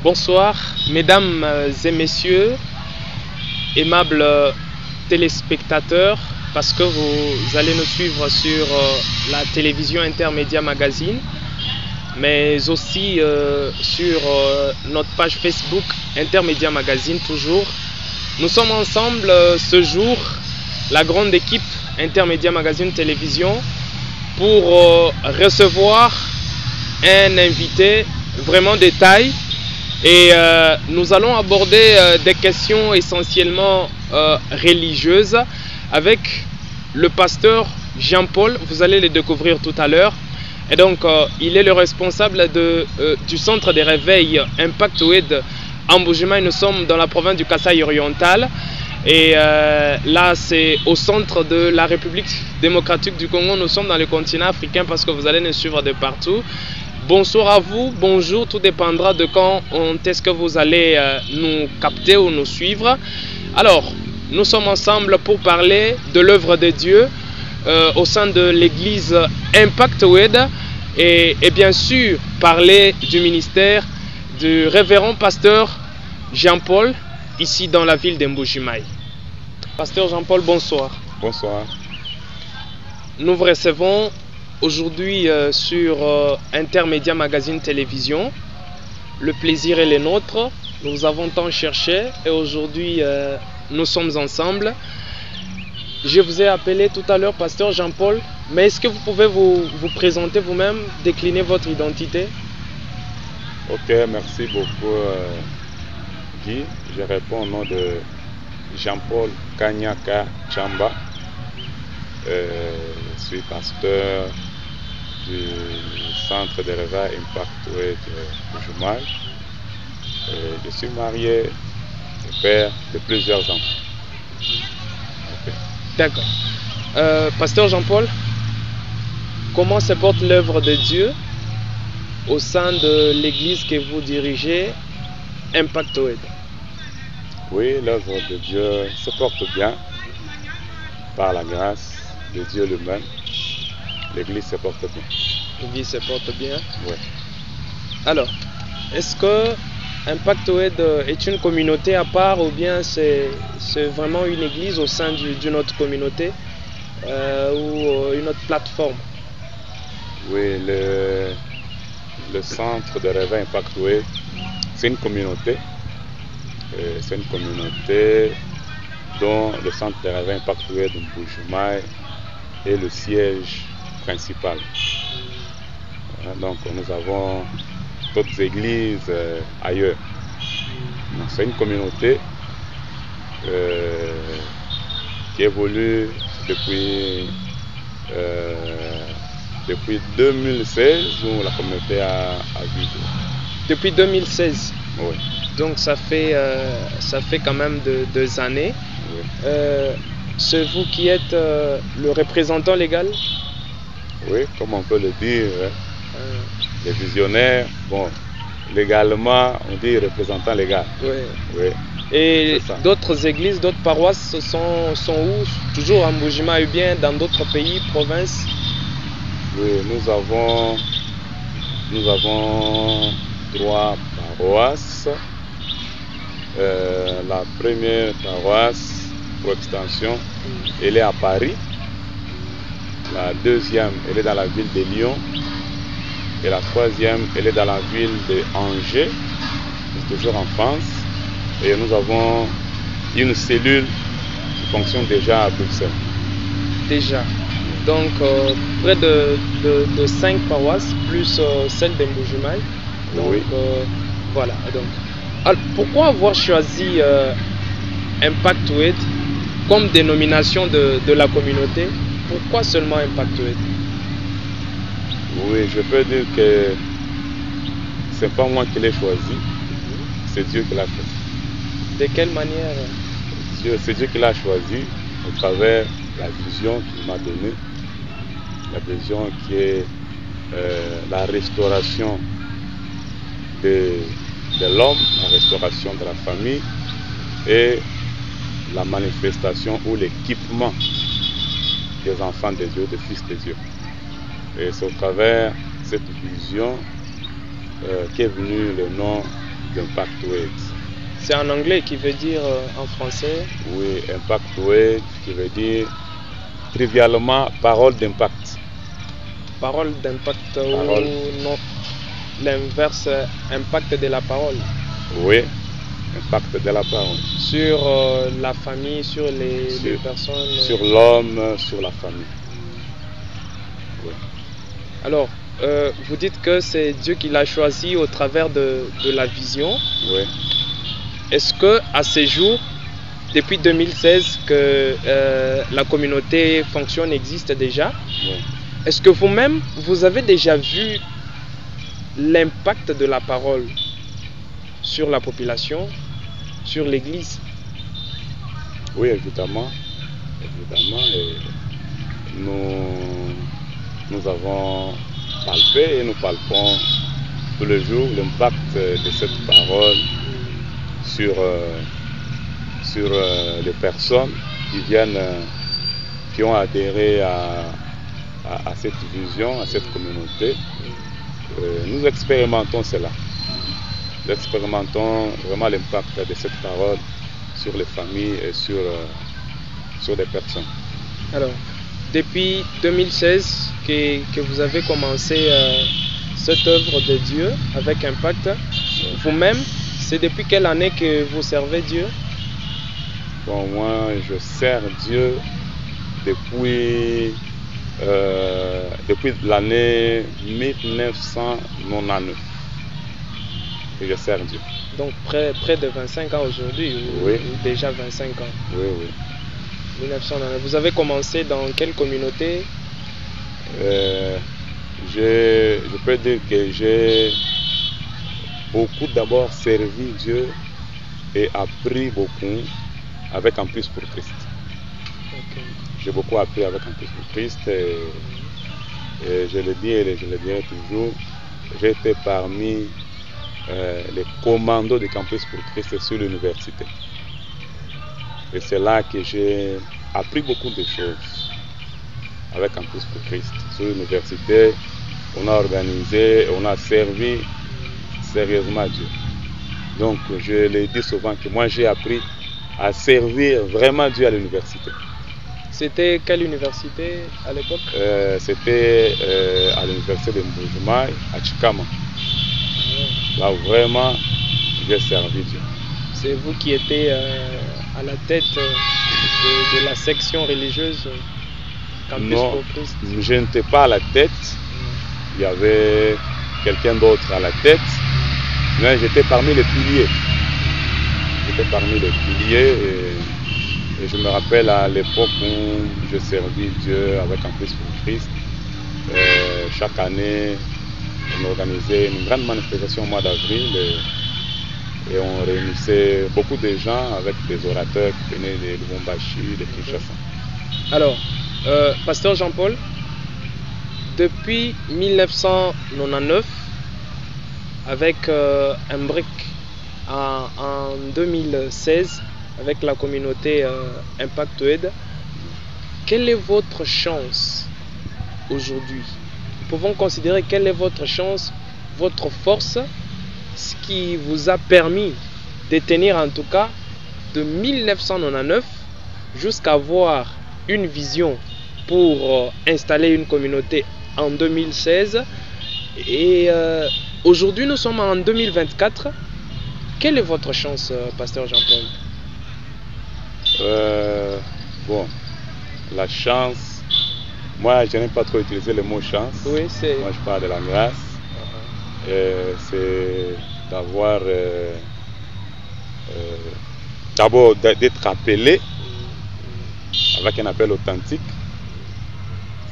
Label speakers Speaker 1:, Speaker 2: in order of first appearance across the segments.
Speaker 1: Bonsoir, mesdames et messieurs, aimables téléspectateurs, parce que vous allez nous suivre sur la télévision Intermédia Magazine, mais aussi sur notre page Facebook Intermédia Magazine toujours. Nous sommes ensemble ce jour, la grande équipe Intermédia Magazine Télévision, pour recevoir un invité vraiment de taille. Et nous allons aborder des questions essentiellement religieuses avec le pasteur Jean-Paul. Vous allez le découvrir tout à l'heure. Et donc, il est le responsable du centre de réveil Impact Wed en Mbuji-Mayi. Nous sommes dans la province du Kasaï oriental. Et là, c'est au centre de la République démocratique du Congo. Nous sommes dans le continent africain parce que vous allez nous suivre de partout. Bonsoir à vous, bonjour, tout dépendra de quand est-ce que vous allez nous capter ou nous suivre. Alors, nous sommes ensemble pour parler de l'œuvre de Dieu au sein de l'église Impact Wed et bien sûr parler du ministère du révérend pasteur Jean-Paul ici dans la ville de Mbuji-Mayi. Pasteur Jean-Paul, bonsoir.
Speaker 2: Bonsoir.
Speaker 1: Nous vous recevons aujourd'hui sur Intermédia Magazine Télévision. Le plaisir est le nôtre. Nous avons tant cherché et aujourd'hui nous sommes ensemble. Je vous ai appelé tout à l'heure pasteur Jean-Paul, mais est-ce que vous pouvez vous présenter vous-même, décliner votre identité?
Speaker 2: Ok, merci beaucoup Guy. Je réponds au nom de Jean-Paul Kanyaka Chamba. Je suis pasteur du centre de réveil Impact Wed de Mbuji-Mayi. Je suis marié et père de plusieurs enfants. Okay.
Speaker 1: D'accord. Pasteur Jean-Paul, comment se porte l'œuvre de Dieu au sein de l'église que vous dirigez, Impact Wed?
Speaker 2: Oui, l'œuvre de Dieu se porte bien par la grâce de Dieu lui-même. L'église se porte bien.
Speaker 1: L'église se porte bien.
Speaker 2: Oui.
Speaker 1: Alors, est-ce que Impact Wed est une communauté à part ou bien c'est vraiment une église au sein d'une autre communauté ou une autre plateforme?
Speaker 2: Oui, le centre de réveil Impact Wed, c'est une communauté. C'est une communauté dont le centre de réveil Impact Wed de Mbuji-Mayi est le siège principal. Donc nous avons d'autres églises ailleurs. C'est une communauté qui évolue depuis 2016 où la communauté a vu.
Speaker 1: Depuis 2016?
Speaker 2: Oui.
Speaker 1: Donc ça fait quand même 2 années.
Speaker 2: Oui.
Speaker 1: C'est vous qui êtes le représentant légal?
Speaker 2: Oui, comme on peut le dire, les visionnaires, bon, légalement, on dit représentant légal.
Speaker 1: Oui.
Speaker 2: Oui.
Speaker 1: Et d'autres églises, d'autres paroisses sont où? Toujours en Mbuji-Mayi ou bien dans d'autres pays, provinces?
Speaker 2: Oui, nous avons 3 paroisses. La première paroisse, pour extension, elle est à Paris. La deuxième, elle est dans la ville de Lyon. Et la troisième, elle est dans la ville d'Angers, toujours en France. Et nous avons une cellule qui fonctionne déjà à Bruxelles. Déjà.
Speaker 1: Donc, près de 5 paroisses, plus celle de Mbuji-Mayi. Donc,
Speaker 2: oui.
Speaker 1: Voilà. Donc, alors, pourquoi avoir choisi Impact Wed comme dénomination de la communauté? Pourquoi seulement Impact Wed?
Speaker 2: Oui, je peux dire que c'est pas moi qui l'ai choisi, c'est Dieu qui l'a choisi.
Speaker 1: De quelle manière?
Speaker 2: C'est Dieu qui l'a choisi au travers de la vision qu'il m'a donnée, la vision qui est la restauration de l'homme, la restauration de la famille et la manifestation ou l'équipement des enfants de Dieu, des fils de Dieu. Et c'est au travers de cette vision qu'est venu le nom d'Impact Word.
Speaker 1: C'est en anglais qui veut dire en français?
Speaker 2: Oui, Impact Word qui veut dire trivialement parole d'impact.
Speaker 1: Parole d'impact ou non, l'inverse, impact de la parole.
Speaker 2: Oui, impact de la parole.
Speaker 1: Sur la famille, sur les personnes.
Speaker 2: Sur l'homme, sur la famille. Oui.
Speaker 1: Alors, vous dites que c'est Dieu qui l'a choisi au travers de la vision.
Speaker 2: Oui.
Speaker 1: Est-ce que à ces jours, depuis 2016, que la communauté fonctionne, existe déjà?
Speaker 2: Oui.
Speaker 1: Est-ce que vous-même, vous avez déjà vu l'impact de la parole sur la population, sur l'Église?
Speaker 2: Oui, évidemment. Et nous avons palpé et nous palpons tous les jours l'impact de cette parole sur les personnes qui ont adhéré à cette vision, à cette communauté. Nous expérimentons cela. Nous expérimentons vraiment l'impact de cette parole sur les familles et sur les personnes.
Speaker 1: Alors, depuis 2016 que vous avez commencé cette œuvre de Dieu avec Impact, vous-même, c'est depuis quelle année que vous servez Dieu?
Speaker 2: Bon, moi, je sers Dieu depuis l'année 1999. Et je sers Dieu.
Speaker 1: Donc près de 25 ans aujourd'hui,
Speaker 2: oui.
Speaker 1: Ou déjà 25 ans.
Speaker 2: Oui, oui.
Speaker 1: 1999. Vous avez commencé dans quelle communauté?
Speaker 2: Je peux dire que j'ai beaucoup d'abord servi Dieu et appris beaucoup avec Campus pour Christ.
Speaker 1: Okay.
Speaker 2: J'ai beaucoup appris avec Campus pour Christ et je le dis et je le dirai toujours, j'ai été parmi les commandos de Campus pour Christ sur l'université. Et c'est là que j'ai appris beaucoup de choses avec Campus pour Christ. Sur l'université, on a organisé, on a servi sérieusement Dieu. Donc je le dis souvent que moi j'ai appris à servir vraiment Dieu à l'université.
Speaker 1: C'était quelle université à l'époque?
Speaker 2: C'était à l'université de Mbuji-Mayi, à Chikama. Là vraiment, j'ai servi Dieu.
Speaker 1: C'est vous qui étiez à la tête de la section religieuse Campus pour Christ?
Speaker 2: Non, je n'étais pas à la tête. Il y avait quelqu'un d'autre à la tête. Mais j'étais parmi les piliers. J'étais parmi les piliers et je me rappelle à l'époque où je servis Dieu avec Campus pour Christ. Chaque année, on organisait une grande manifestation au mois d'avril et on réunissait beaucoup de gens avec des orateurs qui venaient de Lubumbashi, de Kinshasa.
Speaker 1: Alors, Pasteur Jean-Paul, depuis 1999, avec Imbric en 2016, avec la communauté Impact Word, quelle est votre chance aujourd'hui? Nous pouvons considérer quelle est votre chance, votre force, ce qui vous a permis de tenir en tout cas de 1999 jusqu'à avoir une vision pour installer une communauté en 2016 et aujourd'hui nous sommes en 2024. Quelle est votre chance, Pasteur Jean-Paul?
Speaker 2: Bon, la chance, moi je n'aime pas trop utiliser le mot chance.
Speaker 1: Oui,
Speaker 2: moi je parle de la grâce. C'est d'avoir d'abord d'être appelé avec un appel authentique.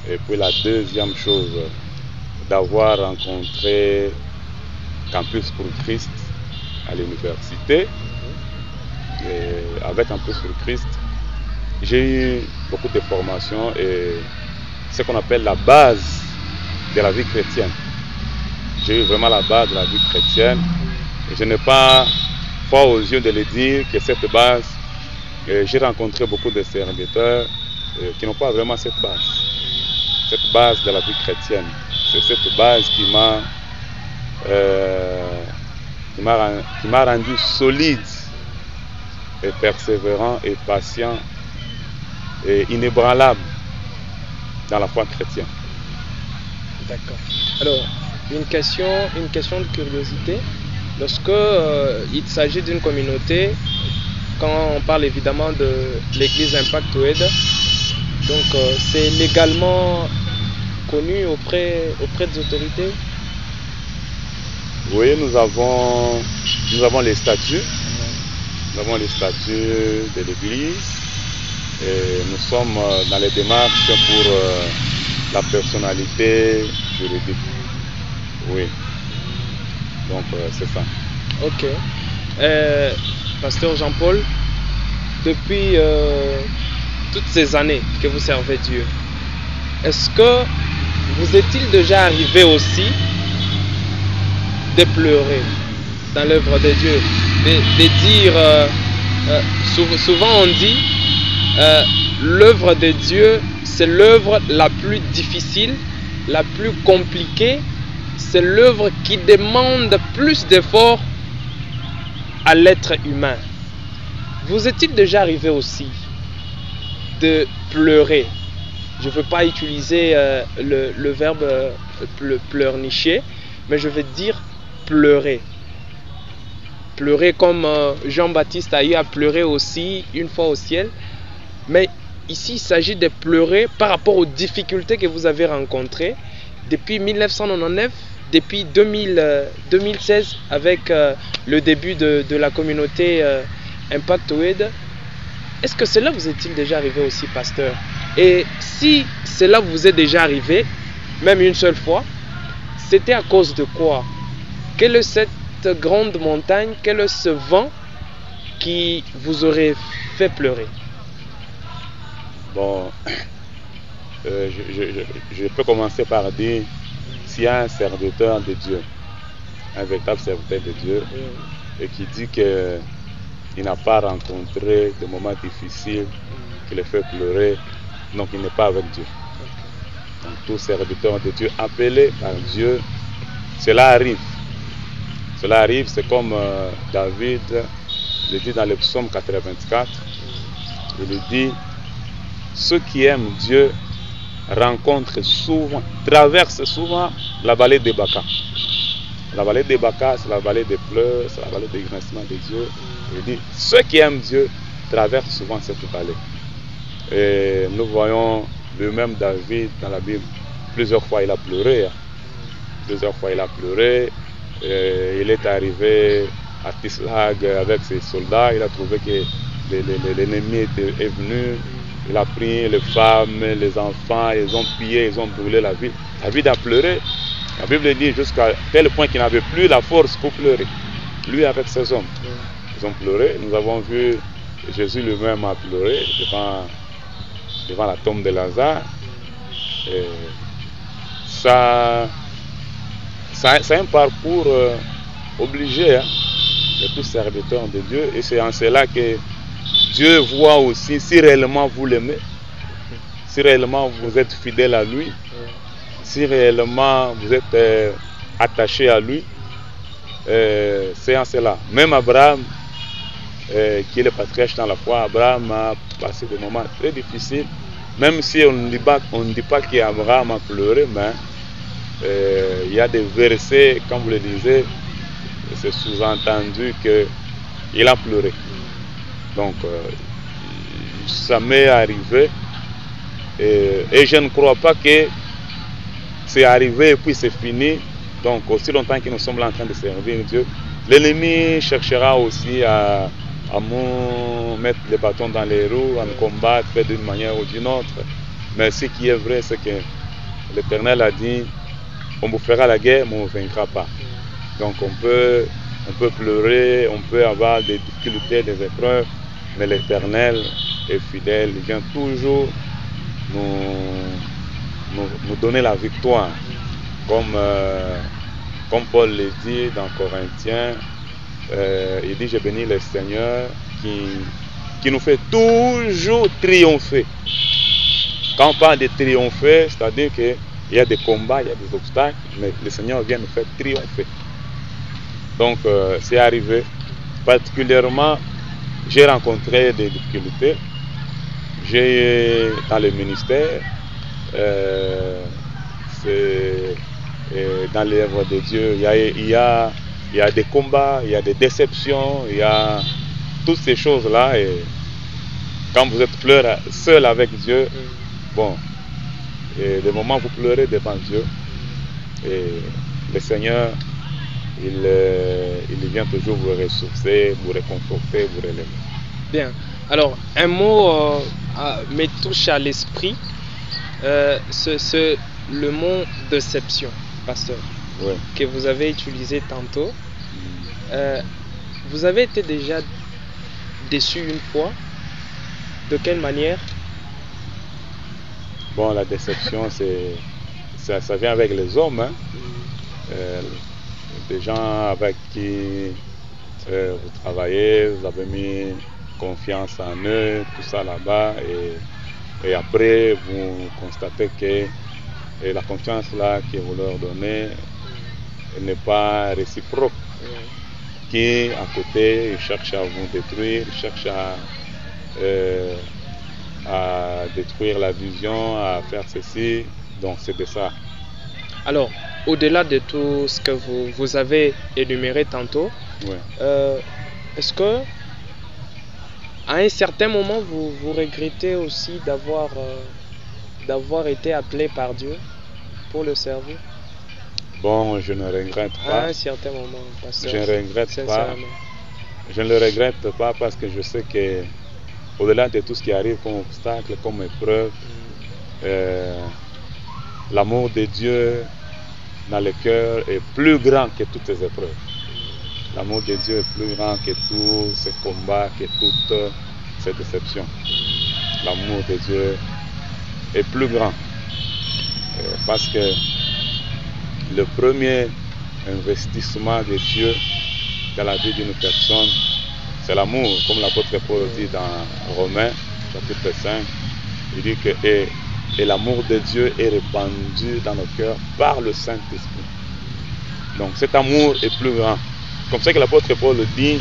Speaker 2: Et puis la deuxième chose, d'avoir rencontré Campus pour Christ à l'université. Et avec Campus pour Christ, j'ai eu beaucoup de formations et ce qu'on appelle la base de la vie chrétienne. J'ai eu vraiment la base de la vie chrétienne. Et je n'ai pas foi aux yeux de le dire que cette base, j'ai rencontré beaucoup de serviteurs qui n'ont pas vraiment cette base de la vie chrétienne. C'est cette base qui qui m'a rendu solide et persévérant et patient et inébranlable dans la foi chrétienne.
Speaker 1: D'accord. Alors, une question de curiosité. Lorsque il s'agit d'une communauté, quand on parle évidemment de l'église Impact Oued, donc c'est légalement connu auprès des autorités?
Speaker 2: Oui, nous avons les statuts. Nous avons les statuts de l'église et nous sommes dans les démarches pour la personnalité juridique. Oui. Donc c'est ça.
Speaker 1: Ok. Pasteur Jean-Paul, depuis toutes ces années que vous servez Dieu, est-ce que vous est-il déjà arrivé aussi de pleurer dans l'œuvre de Dieu, de dire, souvent on dit, l'œuvre de Dieu, c'est l'œuvre la plus difficile, la plus compliquée, c'est l'œuvre qui demande plus d'efforts à l'être humain. Vous est-il déjà arrivé aussi de pleurer? Je ne veux pas utiliser le verbe pleurnicher, mais je vais dire pleurer. Pleurer comme Jean-Baptiste a eu à pleurer aussi une fois au ciel. Mais ici, il s'agit de pleurer par rapport aux difficultés que vous avez rencontrées depuis 1999, depuis 2016 avec le début de la communauté Impact Oued. Est-ce que cela vous est-il déjà arrivé aussi, pasteur? Et si cela vous est déjà arrivé, même une seule fois, c'était à cause de quoi? Quelle est cette grande montagne, quel est ce vent qui vous aurait fait pleurer?
Speaker 2: Bon, je peux commencer par dire, s'il y a un serviteur de Dieu, un véritable serviteur de Dieu, et qui dit qu'il n'a pas rencontré de moments difficiles qui le fait pleurer, donc il n'est pas avec Dieu. Donc tout serviteur de Dieu appelé par Dieu, cela arrive. Cela arrive, c'est comme David le dit dans le psaume 84. Il le dit, ceux qui aiment Dieu rencontrent souvent, traversent souvent la vallée des Baka. La vallée des Baka, c'est la vallée des pleurs, c'est la vallée des grincements des yeux. Il dit, ceux qui aiment Dieu traversent souvent cette vallée. Et nous voyons lui-même David dans la Bible, plusieurs fois il a pleuré. Plusieurs fois il a pleuré. Et il est arrivé à Tislag avec ses soldats, il a trouvé que l'ennemi est venu, il a pris les femmes, les enfants, ils ont pillé, ils ont brûlé la ville. David a pleuré. La Bible dit jusqu'à tel point qu'il n'avait plus la force pour pleurer. Lui avec ses hommes. Ils ont pleuré. Nous avons vu Jésus lui-même a pleuré devant la tombe de Lazare. Et c'est un parcours obligé de tout serviteur de Dieu. Et c'est en cela que Dieu voit aussi si réellement vous l'aimez, si réellement vous êtes fidèle à lui, si réellement vous êtes attaché à lui. C'est en cela. Même Abraham, qui est le patriarche dans la foi, Abraham a passé des moments très difficiles. Même si on ne dit pas qu'Abraham a pleuré, mais il y a des versets, quand vous le lisez, c'est sous-entendu qu'il a pleuré. Donc, ça m'est arrivé. Et je ne crois pas que c'est arrivé et puis c'est fini. Donc, aussi longtemps que nous sommes là en train de servir Dieu, l'ennemi cherchera aussi à nous mettre les bâtons dans les roues, à nous combattre d'une manière ou d'une autre. Mais ce qui est vrai, c'est que l'Éternel a dit, on vous fera la guerre, mais on ne vous vaincra pas. Donc on peut pleurer, on peut avoir des difficultés, des épreuves, mais l'Éternel est fidèle, il vient toujours nous donner la victoire. Comme Paul le dit dans Corinthiens, il dit, je bénis le Seigneur qui nous fait toujours triompher. Quand on parle de triompher, c'est-à-dire qu'il y a des combats, il y a des obstacles, mais le Seigneur vient nous faire triompher. Donc c'est arrivé. Particulièrement, j'ai rencontré des difficultés. J'ai dans le ministère, dans l'œuvre de Dieu, il y a des combats, il y a des déceptions, il y a toutes ces choses-là. Et quand vous êtes seul avec Dieu, bon, et le moment où vous pleurez devant Dieu, et le Seigneur, il vient toujours vous ressourcer, vous réconforter, vous relever.
Speaker 1: Bien. Alors, un mot me touche à l'esprit, c'est le mot déception, pasteur,
Speaker 2: Oui.
Speaker 1: que vous avez utilisé tantôt. Vous avez été déjà déçu une fois? De quelle manière?
Speaker 2: Bon, la déception, ça vient avec les hommes, hein. Des gens avec qui vous travaillez, vous avez mis confiance en eux, tout ça là-bas, et après vous constatez que la confiance là que vous leur donnez n'est pas réciproque. Qui à côté ils cherchent à vous détruire, ils cherchent à détruire la vision, à faire ceci, donc c'est de ça.
Speaker 1: Alors, au-delà de tout ce que vous avez énuméré tantôt, est-ce que à un certain moment vous regrettez aussi d'avoir été appelé par Dieu pour le servir?
Speaker 2: Bon, je ne regrette pas.
Speaker 1: À un certain moment, pasteur,
Speaker 2: je ne regrette pas. Je ne le regrette pas parce que je sais que au-delà de tout ce qui arrive comme obstacle, comme épreuve, l'amour de Dieu dans le cœur est plus grand que toutes ces épreuves. L'amour de Dieu est plus grand que tous ces combats, que toutes ces déceptions. L'amour de Dieu est plus grand. Parce que le premier investissement de Dieu dans la vie d'une personne, c'est l'amour. Comme l'apôtre Paul dit dans Romains, chapitre 5, il dit que et l'amour de Dieu est répandu dans nos cœurs par le Saint-Esprit. Donc cet amour est plus grand. Comme ça que l'apôtre Paul dit,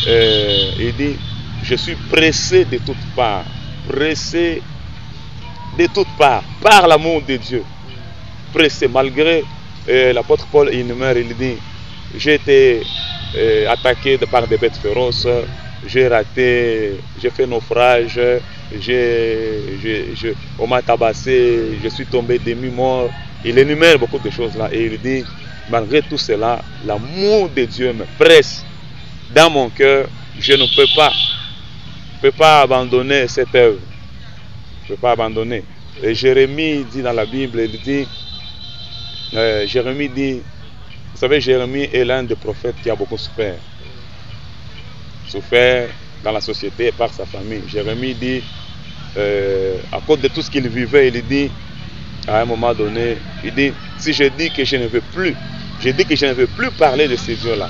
Speaker 2: il dit, je suis pressé de toutes parts, pressé de toutes parts, par l'amour de Dieu. Pressé, malgré l'apôtre Paul énumère, il dit, j'ai été attaqué par des bêtes féroces, j'ai raté, j'ai fait naufrage, on m'a tabassé, je suis tombé demi-mort. Il énumère beaucoup de choses là et il dit, malgré tout cela, l'amour de Dieu me presse dans mon cœur. Je ne peux pas abandonner cette œuvre. Je ne peux pas abandonner. Et Jérémie dit dans la Bible, il dit, Jérémie dit, vous savez, Jérémie est l'un des prophètes qui a beaucoup souffert. Souffert dans la société et par sa famille. Jérémie dit, à cause de tout ce qu'il vivait, il dit, à un moment donné, il dit, si je dis que je ne veux plus, je dis que je ne veux plus parler de ces dieux-là,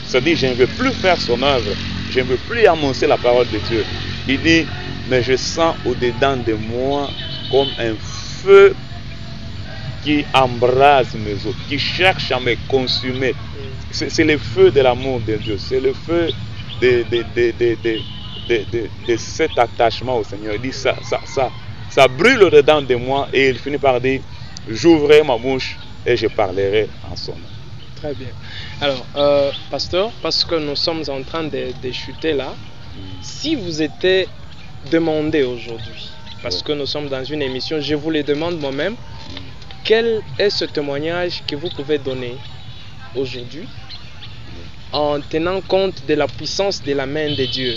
Speaker 2: c'est-à-dire je ne veux plus faire son œuvre, je ne veux plus annoncer la parole de Dieu. Il dit, mais je sens au-dedans de moi comme un feu qui embrase mes os, qui cherche à me consumer. C'est le feu de l'amour de Dieu, c'est le feu de cet attachement au Seigneur. Il dit ça brûle au-dedans de moi et il finit par dire, j'ouvrirai ma bouche et je parlerai en son nom.
Speaker 1: Très bien. Alors, pasteur, parce que nous sommes en train de chuter là, si vous étiez demandé aujourd'hui, parce que nous sommes dans une émission, je vous le demande moi-même, quel est ce témoignage que vous pouvez donner aujourd'hui en tenant compte de la puissance de la main de Dieu?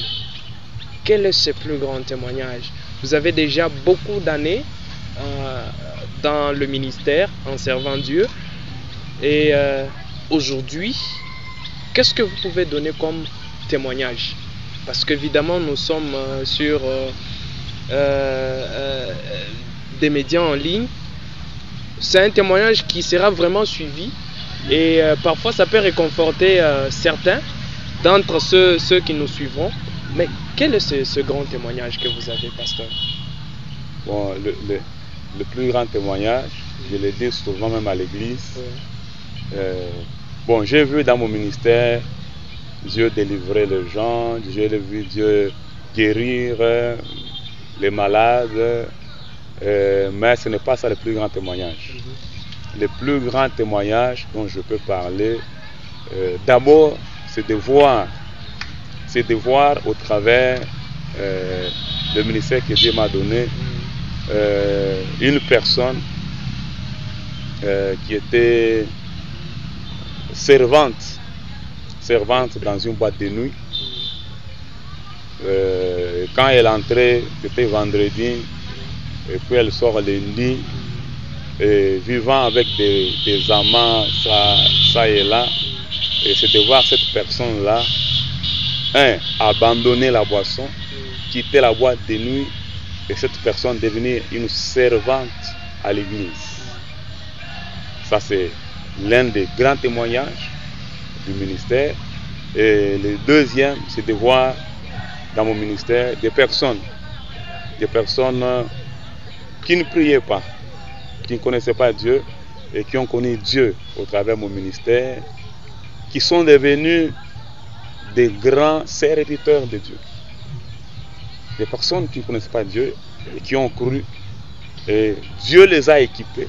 Speaker 1: Quel est ce plus grand témoignage? Vous avez déjà beaucoup d'années dans le ministère en servant Dieu et aujourd'hui, qu'est-ce que vous pouvez donner comme témoignage? Parce qu'évidemment, nous sommes sur des médias en ligne. C'est un témoignage qui sera vraiment suivi et parfois ça peut réconforter certains d'entre ceux qui nous suivront. Mais quel est ce grand témoignage que vous avez, pasteur?
Speaker 2: Bon, le plus grand témoignage, je le dis souvent même à l'église, Bon, j'ai vu dans mon ministère Dieu délivrer les gens, j'ai vu Dieu guérir les malades, mais ce n'est pas ça le plus grand témoignage. Le plus grand témoignage dont je peux parler, d'abord, c'est de voir au travers le ministère que Dieu m'a donné, une personne qui était servante dans une boîte de nuit. Quand elle entrait, c'était vendredi, et puis elle sort lundi, vivant avec des amants ça et là. Et c'est de voir cette personne-là, abandonner la boisson, quitter la boîte de nuit, et cette personne devenir une servante à l'église. Ça, c'est l'un des grands témoignages du ministère. Et le deuxième, c'est de voir dans mon ministère des personnes qui ne priaient pas, qui ne connaissaient pas Dieu et qui ont connu Dieu au travers de mon ministère, qui sont devenus des grands serviteurs de Dieu. Des personnes qui ne connaissaient pas Dieu et qui ont cru. Et Dieu les a équipés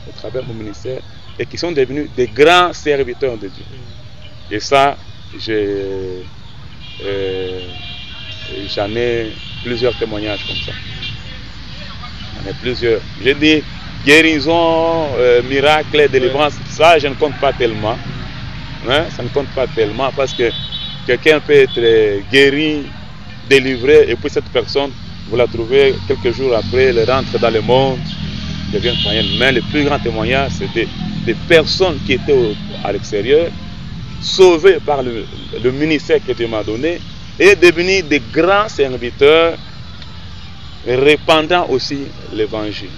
Speaker 2: au travers de mon ministère et qui sont devenus des grands serviteurs de Dieu. Et ça, j'en ai plusieurs témoignages comme ça. J'en ai plusieurs. J'ai dit guérison, miracle, délivrance, ça je ne compte pas tellement. Hein? Ça ne compte pas tellement parce que quelqu'un peut être guéri, délivré, et puis cette personne, vous la trouvez quelques jours après, elle rentre dans le monde, devient moyenne. Mais le plus grand témoignage, c'est des personnes qui étaient à l'extérieur, sauvées par le ministère que Dieu m'a donné, et devenus des grands serviteurs, répandant aussi l'évangile.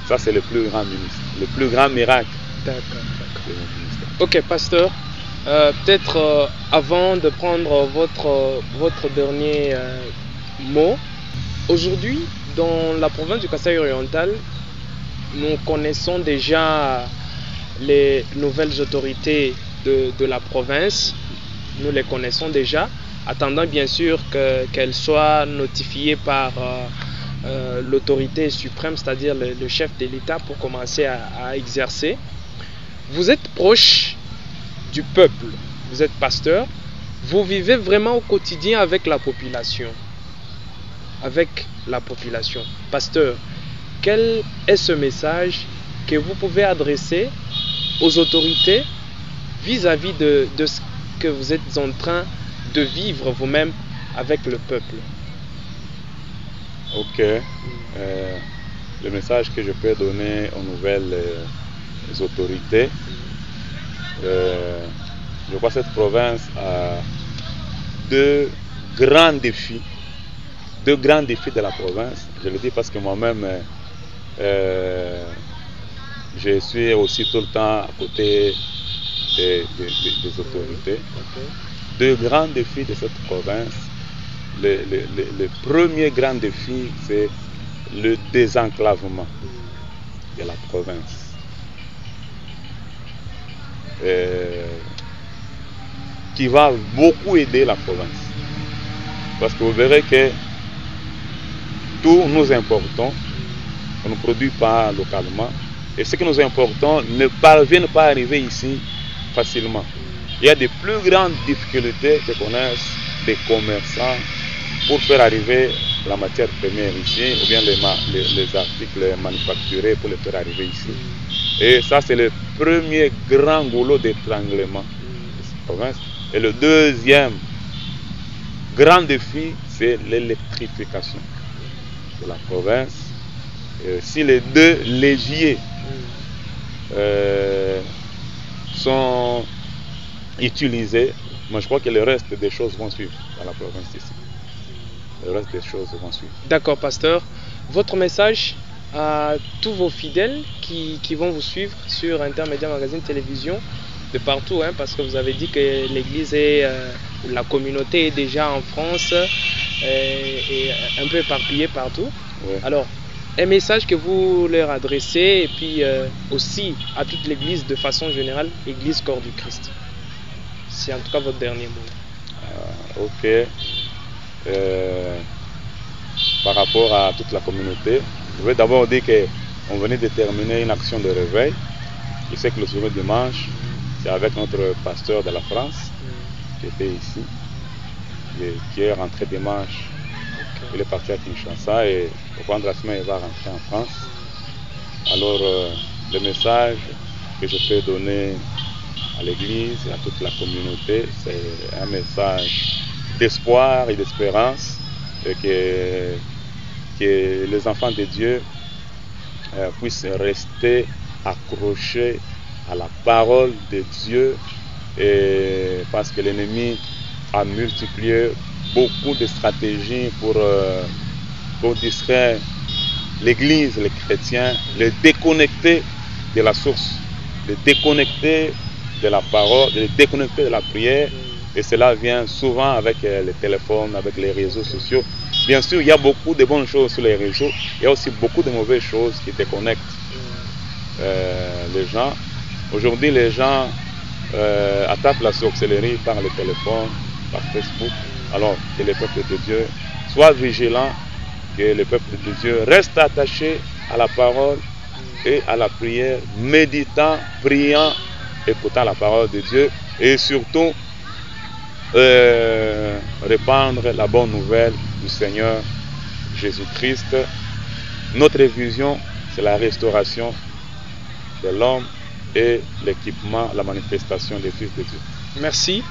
Speaker 2: Ça, c'est le plus grand ministère, le plus grand miracle.
Speaker 1: D'accord. Ok, pasteur, peut-être avant de prendre votre dernier mot, aujourd'hui, dans la province du Kasaï oriental, nous connaissons déjà les nouvelles autorités de la province, nous les connaissons déjà, attendant bien sûr qu'elles soient notifiées par l'autorité suprême, c'est-à-dire le chef de l'État, pour commencer à exercer. Vous êtes proche du peuple, vous êtes pasteur, vous vivez vraiment au quotidien avec la population. Pasteur, quel est ce message que vous pouvez adresser aux autorités vis-à-vis de ce que vous êtes en train de vivre vous-même avec le peuple?
Speaker 2: Ok. Le message que je peux donner aux nouvelles autorités, je crois que cette province a deux grands défis de la province. Je le dis parce que moi-même, je suis aussi tout le temps à côté des autorités. Deux grands défis de cette province. Le premier grand défi, c'est le désenclavement de la province. Qui va beaucoup aider la province. Parce que vous verrez que tous nous importons, on ne produit pas localement, et ce que nous importons ne parviennent pas à arriver ici facilement. Il y a des plus grandes difficultés que connaissent des commerçants pour faire arriver la matière première ici, ou bien les articles manufacturés pour les faire arriver ici. Et ça, c'est le premier grand goulot d'étranglement de cette province. Et le deuxième grand défi, c'est l'électrification de la province. Si les deux leviers sont utilisés, moi je crois que le reste des choses vont suivre dans la province ici. Le reste des choses vont suivre.
Speaker 1: D'accord, pasteur. Votre message à tous vos fidèles qui vont vous suivre sur Intermédia Magazine Télévision de partout, hein, parce que vous avez dit que l'église et la communauté est déjà en France et un peu éparpillée partout.
Speaker 2: Oui.
Speaker 1: Alors, un message que vous leur adressez, et puis aussi à toute l'Église de façon générale, Église Corps du Christ. C'est en tout cas votre dernier mot.
Speaker 2: Ok. Par rapport à toute la communauté, je veux d'abord dire qu'on venait de terminer une action de réveil. Je sais que le second dimanche, c'est avec notre pasteur de la France qui était ici, qui est rentré dimanche. Il est parti à Kinshasa et au cours de la semaine, il va rentrer en France. Alors, le message que je peux donner à l'Église et à toute la communauté, c'est un message d'espoir et d'espérance, et que les enfants de Dieu puissent rester accrochés à la parole de Dieu, et parce que l'ennemi a multiplié beaucoup de stratégies pour distraire l'Église, les chrétiens, les déconnecter de la source, les déconnecter de la parole, les déconnecter de la prière. Et cela vient souvent avec les téléphones, avec les réseaux sociaux. Bien sûr, il y a beaucoup de bonnes choses sur les réseaux, il y a aussi beaucoup de mauvaises choses qui déconnectent les gens. Aujourd'hui, les gens attaquent la sorcellerie par le téléphone, par Facebook. Alors que le peuple de Dieu soit vigilant, que le peuple de Dieu reste attaché à la parole et à la prière, méditant, priant, écoutant la parole de Dieu, et surtout répandre la bonne nouvelle du Seigneur Jésus-Christ. Notre vision, c'est la restauration de l'homme et l'équipement, la manifestation des fils de Dieu.
Speaker 1: Merci.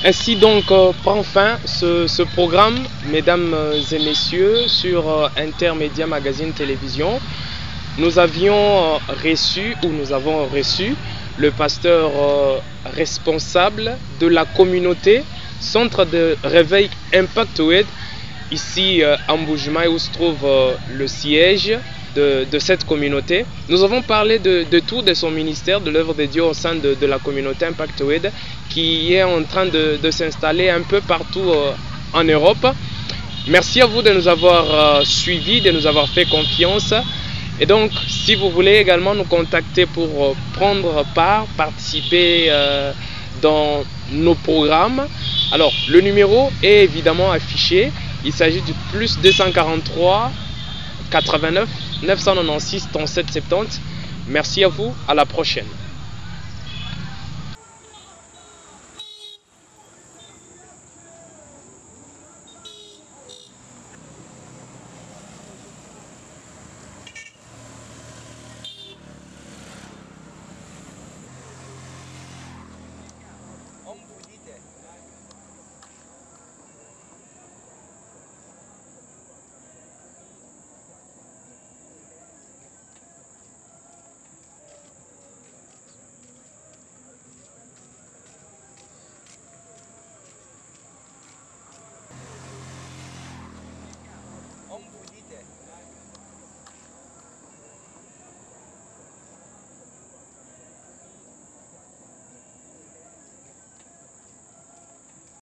Speaker 1: Ainsi donc prend fin ce programme, mesdames et messieurs, sur Intermédia Magazine Télévision. Nous avons reçu le pasteur responsable de la communauté Centre de Réveil Impact Wed, ici à Mbujimayi, où se trouve le siège de cette communauté. Nous avons parlé de tout de son ministère, de l'œuvre de Dieu au sein de la communauté Impact Wed, qui est en train de s'installer un peu partout en Europe. Merci à vous de nous avoir suivis, de nous avoir fait confiance. Et donc, si vous voulez également nous contacter pour prendre part, participer dans nos programmes, alors le numéro est évidemment affiché. Il s'agit du plus 243 89 996 37 70. Merci à vous, à la prochaine.